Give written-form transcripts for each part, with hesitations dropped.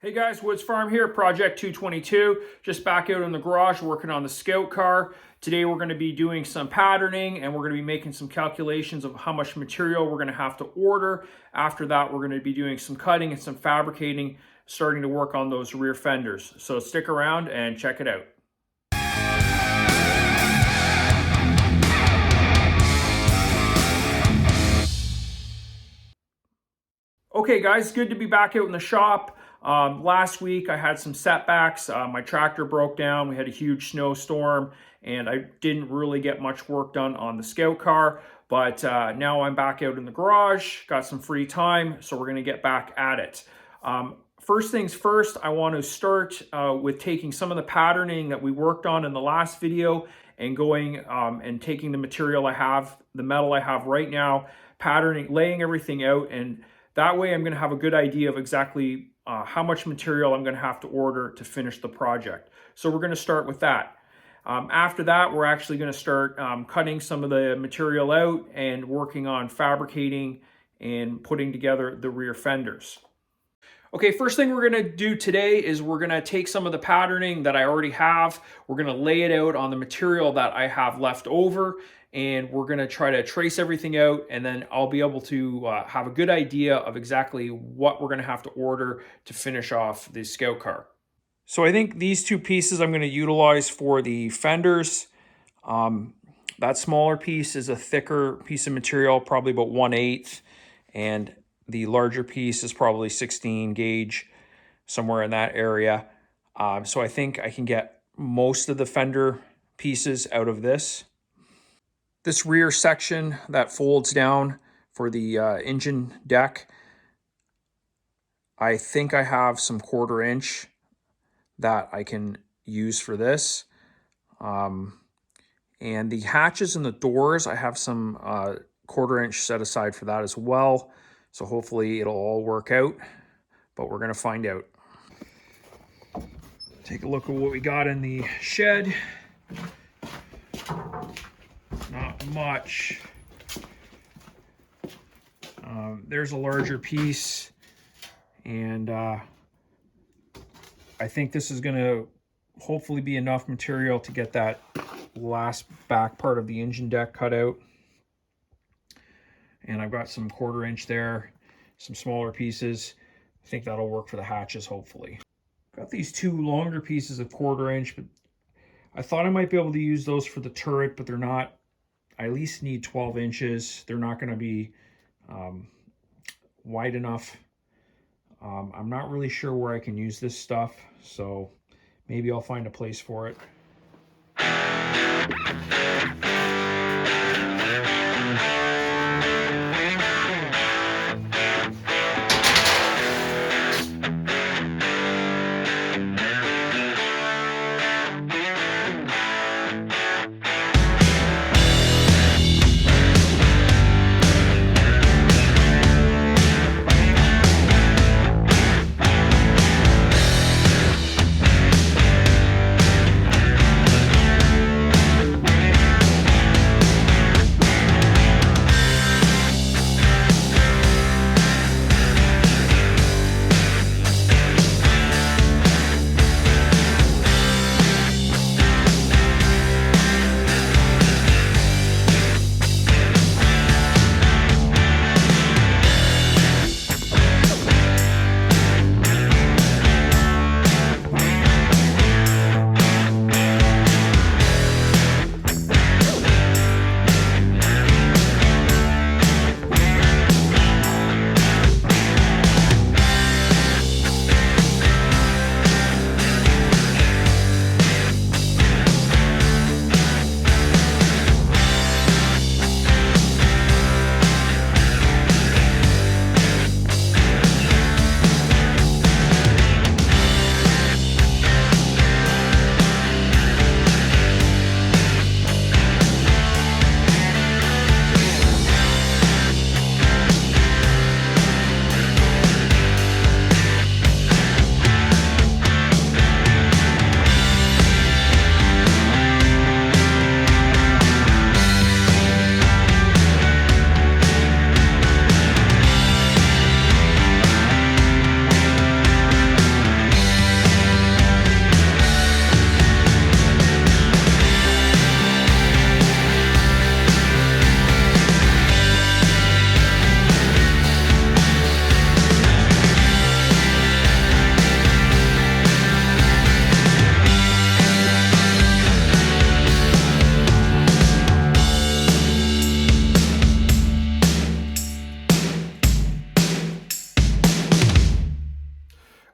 Hey guys, Woods Farm here, Project 222. Just back out in the garage working on the Scout car. Today we're going to be doing some patterning and we're going to be making some calculations of how much material we're going to have to order. After that, we're going to be doing some cutting and some fabricating, starting to work on those rear fenders. So stick around and check it out. Okay guys, good to be back out in the shop. Last week I had some setbacks. My tractor broke down. We had a huge snowstorm and I didn't really get much work done on the Scout car. But now I'm back out in the garage, got some free time, so we're gonna get back at it. First things first, I want to start with taking some of the patterning that we worked on in the last video and going and taking the material I have, the metal I have right now, patterning, laying everything out, and that way I'm going to have a good idea of exactly how much material I'm going to have to order to finish the project. So we're going to start with that. After that, we're actually going to start cutting some of the material out and working on fabricating and putting together the rear fenders. Okay, first thing we're going to do today is we're going to take some of the patterning that I already have. We're going to lay it out on the material that I have left over, and we're going to try to trace everything out, and then I'll be able to have a good idea of exactly what we're going to have to order to finish off the Scout car. So I think these two pieces I'm going to utilize for the fenders. That smaller piece is a thicker piece of material, probably about 1/8, and the larger piece is probably 16 gauge, somewhere in that area. So I think I can get most of the fender pieces out of this. This rear section that folds down for the engine deck, I think I have some 1/4 inch that I can use for this. And the hatches and the doors, I have some 1/4 inch set aside for that as well. So hopefully it'll all work out, but we're gonna find out. Take a look at what we got in the shed. Not much. There's a larger piece, and I think this is gonna hopefully be enough material to get that last back part of the engine deck cut out. And I've got some 1/4 inch there, some smaller pieces. I think that'll work for the hatches, hopefully. Got these two longer pieces of 1/4 inch, but I thought I might be able to use those for the turret, but they're not. I at least need 12 inches. They're not gonna be wide enough. I'm not really sure where I can use this stuff, so maybe I'll find a place for it.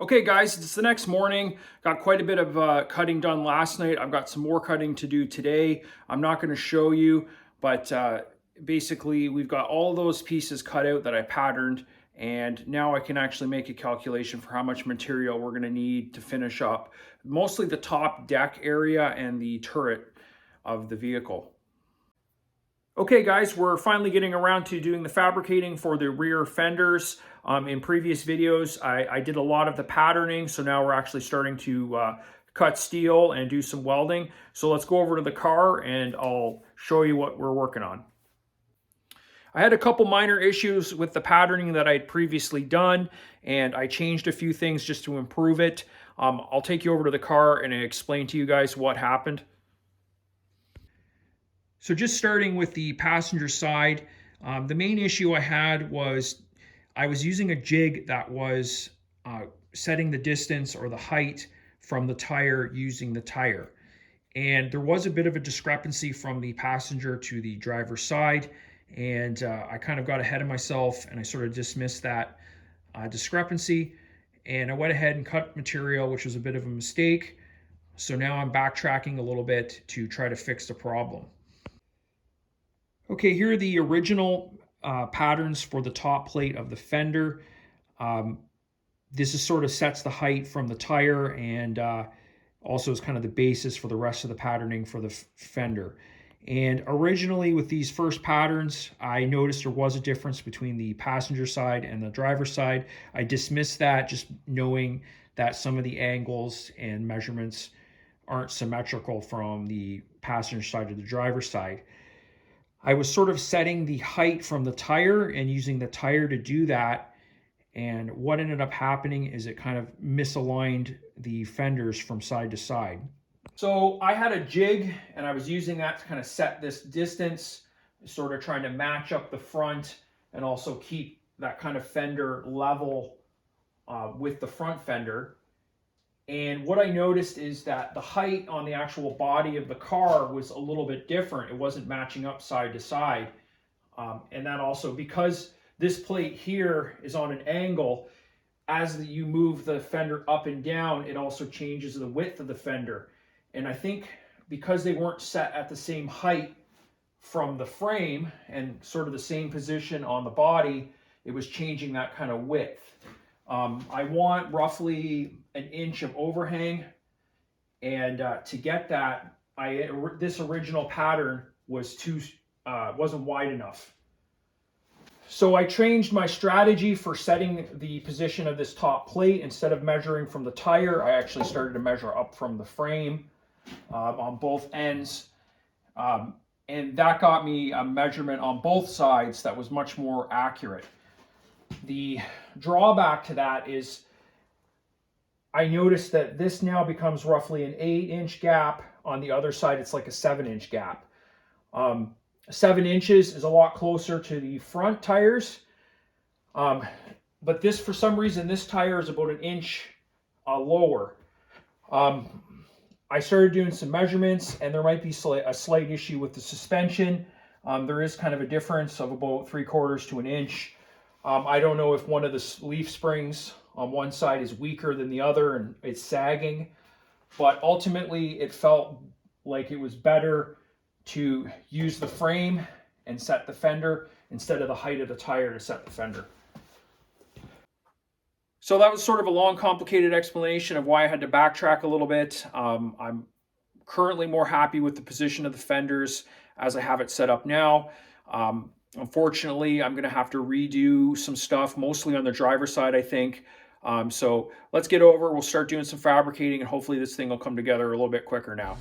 Okay guys, it's the next morning. Got quite a bit of cutting done last night. I've got some more cutting to do today. I'm not going to show you, but basically we've got all those pieces cut out that I patterned, and now I can actually make a calculation for how much material we're going to need to finish up mostly the top deck area and the turret of the vehicle. Okay guys, we're finally getting around to doing the fabricating for the rear fenders. In previous videos, I did a lot of the patterning, so now we're actually starting to cut steel and do some welding. So let's go over to the car and I'll show you what we're working on. I had a couple minor issues with the patterning that I'd previously done, and I changed a few things just to improve it. I'll take you over to the car and explain to you guys what happened. So just starting with the passenger side, the main issue I had was I was using a jig that was setting the distance or the height from the tire using the tire. And there was a bit of a discrepancy from the passenger to the driver's side. And I kind of got ahead of myself and I sort of dismissed that discrepancy. And I went ahead and cut material, which was a bit of a mistake. So now I'm backtracking a little bit to try to fix the problem. Okay, here are the original patterns for the top plate of the fender. This is sort of sets the height from the tire and also is kind of the basis for the rest of the patterning for the fender. And originally with these first patterns, I noticed there was a difference between the passenger side and the driver's side. I dismissed that just knowing that some of the angles and measurements aren't symmetrical from the passenger side to the driver's side. I was sort of setting the height from the tire and using the tire to do that. And what ended up happening is it kind of misaligned the fenders from side to side. So I had a jig and I was using that to kind of set this distance, sort of trying to match up the front and also keep that kind of fender level with the front fender. And what I noticed is that the height on the actual body of the car was a little bit different. It wasn't matching up side to side. And that also, because this plate here is on an angle, as you move the fender up and down, it also changes the width of the fender. And I think because they weren't set at the same height from the frame and sort of the same position on the body, it was changing that kind of width. I want roughly an inch of overhang, and to get that, this original pattern was wasn't wide enough. So I changed my strategy for setting the position of this top plate. Instead of measuring from the tire, I actually started to measure up from the frame on both ends, and that got me a measurement on both sides that was much more accurate. The drawback to that is I noticed that this now becomes roughly an 8-inch gap. On the other side, it's like a 7-inch gap. 7 inches is a lot closer to the front tires. But this, for some reason, this tire is about an inch lower. I started doing some measurements, and there might be a slight issue with the suspension. There is kind of a difference of about 3/4 to an inch. I don't know if one of the leaf springs on one side is weaker than the other and it's sagging, but ultimately it felt like it was better to use the frame and set the fender instead of the height of the tire to set the fender. So that was sort of a long, complicated explanation of why I had to backtrack a little bit. I'm currently more happy with the position of the fenders as I have it set up now. Unfortunately, I'm going to have to redo some stuff, mostly on the driver's side, I think. So let's get over. We'll start doing some fabricating, and hopefully this thing will come together a little bit quicker now.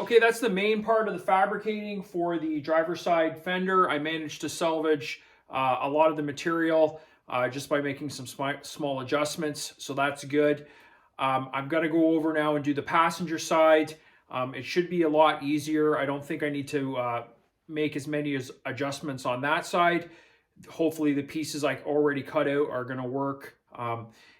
Okay, that's the main part of the fabricating for the driver's side fender. I managed to salvage a lot of the material just by making some small adjustments, so that's good. I'm going to go over now and do the passenger side. It should be a lot easier. I don't think I need to make as many adjustments on that side. Hopefully the pieces I already cut out are going to work.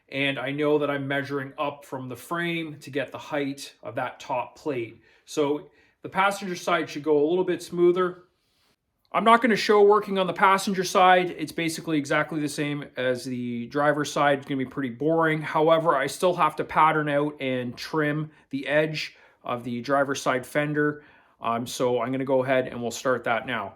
And I know that I'm measuring up from the frame to get the height of that top plate. So the passenger side should go a little bit smoother. I'm not going to show working on the passenger side. It's basically exactly the same as the driver's side. It's going to be pretty boring. However, I still have to pattern out and trim the edge of the driver's side fender. So I'm going to go ahead and we'll start that now.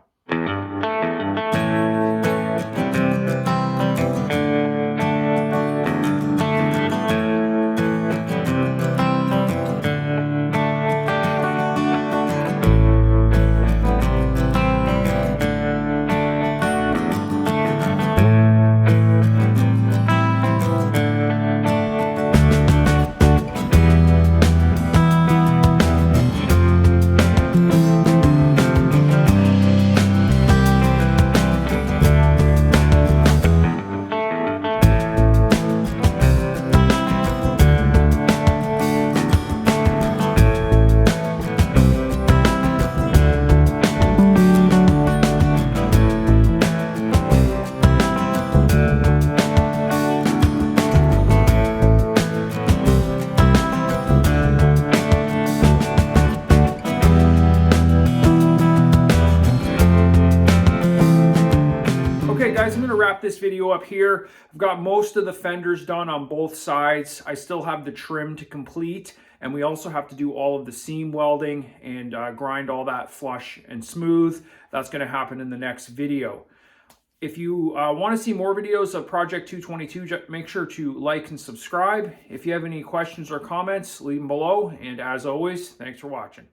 Okay guys, I'm going to wrap this video up here. I've got most of the fenders done on both sides. I still have the trim to complete, and we also have to do all of the seam welding and grind all that flush and smooth. That's going to happen in the next video. If you want to see more videos of Project 222, make sure to like and subscribe. If you have any questions or comments, leave them below. And as always, thanks for watching.